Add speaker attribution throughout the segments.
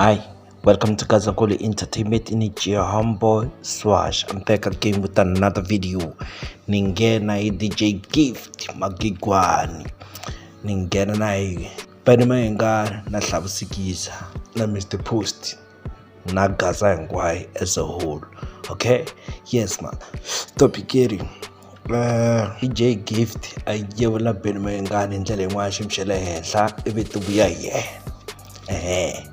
Speaker 1: Hi, welcome to Kazakoli Entertainment in your homeboy Swash. I'm back again with another video. Ningena DJ Gift Magigwani. Ningena na Panimayenga na Hlabusikisa na Mr. Post na Gaza Ngwai as a whole. Okay? Yes man. Stop getting. DJ Gift ayevula Panimayenga ndlela yin'wana ximxele henhla ivi tuvuya yena.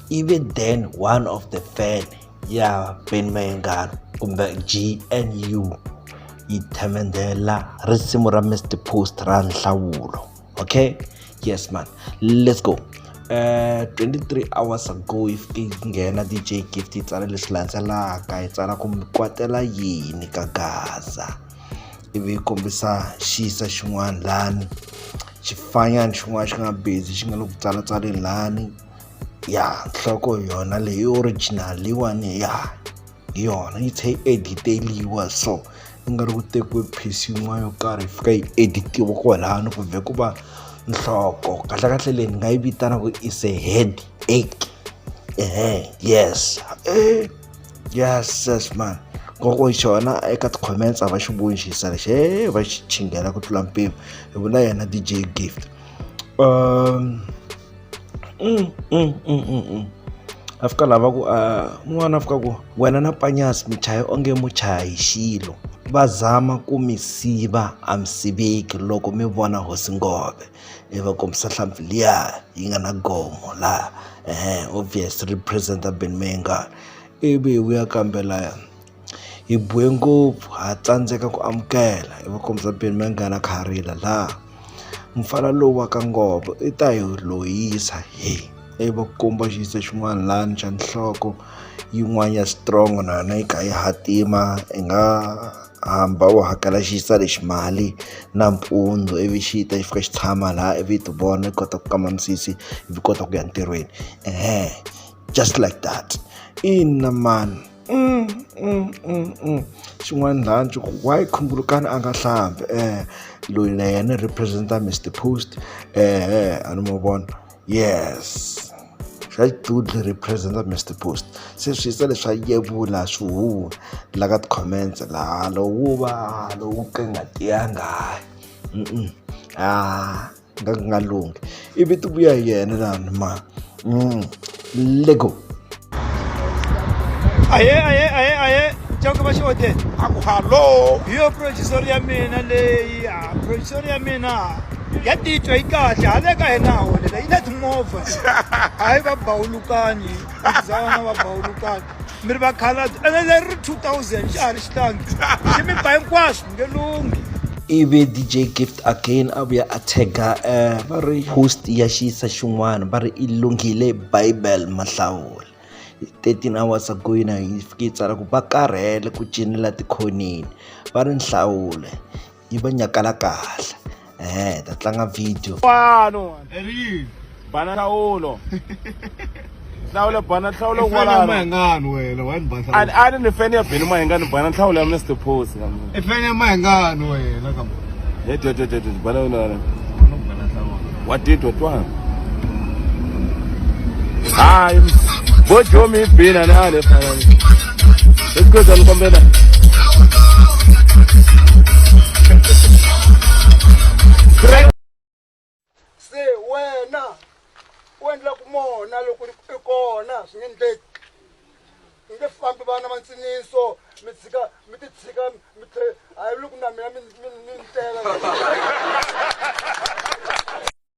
Speaker 1: Even then, one of the fan, Panimayenga, GNU, itamendela risimu ra Mr. Post ra Nhlawulo. Okay? Yes, man. Let's go. 23 hours ago, if ngena DJ Gift itsala leswi landzelaka, itsala ku mikwatela yini ka Gaza. Ivi kombisa xisa xin'wana lani, xifanyana xin'wana xi nga busy xi nga lo ku tsalatsaleni lani. Nhloko yona leyi original liwani yona yi tlhe editeliwa so yi nga ri ku tekiwe piece yin'wana yo karhi fika yi editiwa kwalano ku vhe ku va nhloko kahlekahle leyi ni nga yi vitana ku is a headache. Yes man koko xona eka ti-comments a va xi voni xisa lexi va xi chingela ku tlula mpimo hi vula yena DJ Gift. Afika lava ku n'wana afika ku wena na Panyasi mi chaya onge mu chaya hi xilo va zama ku mi siva a mi siveki loko mi vona hosi Ngove va kombisa hlampfi liya yi nga na gomo la obvious represent Panimayenga ivi vuya kambela hi buwe ngopfu ha tsandzeka ku amukela va kombisa Panimayenga na kharila la mfana lowu wa ka Ngove i ta hi loyisa va komba xisa xin'wana lani xa nhloko yin'wana ya strong na yi kha yi hatima i nga hamba u hakela xisa lexi mali nampundzu ivi xi ta xi fika xi tshama laha ivi ti vona i kota ku kama misisi ivi kota ku ya ntirhweni just like that ina man xin'wana lani ku why Khumulukani a nga hlambi loyi na yena representa Mr. Post a ni mo vona yes dude representa Mr. Post se swisa leswi yevula swihuhula la ka ti-comments laha lowu ka nga tiyanga nga lungi ivi ti vuya yena lani ma lego
Speaker 2: aye chauka va xihote aku hallo yo producer ya mina leyi producer ya mina ya titwa yi kahle hala ka hina holela yi na timovha hayi va Bawulukani zana va Bawulukani mi ri va khalati ene ri 2000 xa ha ri xihlangi xi mi ba hinkwaswo nge lungi
Speaker 1: ivi DJ Gift again a vuya a tagga va ri host ya xisa xin'wana va ri i lunghile Bible Mahlawuli 13 hours ago yina yi fike yi tsala ku va karhele ku cinela tikhonini va ri Nhlawule yi va nyakala kahle ta tlanga video
Speaker 3: bana Nhlawulo Nhlawule bana Nhlawulo kwala
Speaker 4: Mayengani wena wena bana
Speaker 3: ani ni fan ya Panimayenga ni bana Nhlawule ya Mr. Post
Speaker 4: i fan ya Mayengani wena kamo
Speaker 3: bana wena what did what one bojo mi bina na ale fana let's go to kombela
Speaker 2: se wena wendla ku mona loko i kona swi nge ndleki nge fambi vana mantsiniso mi ti tshika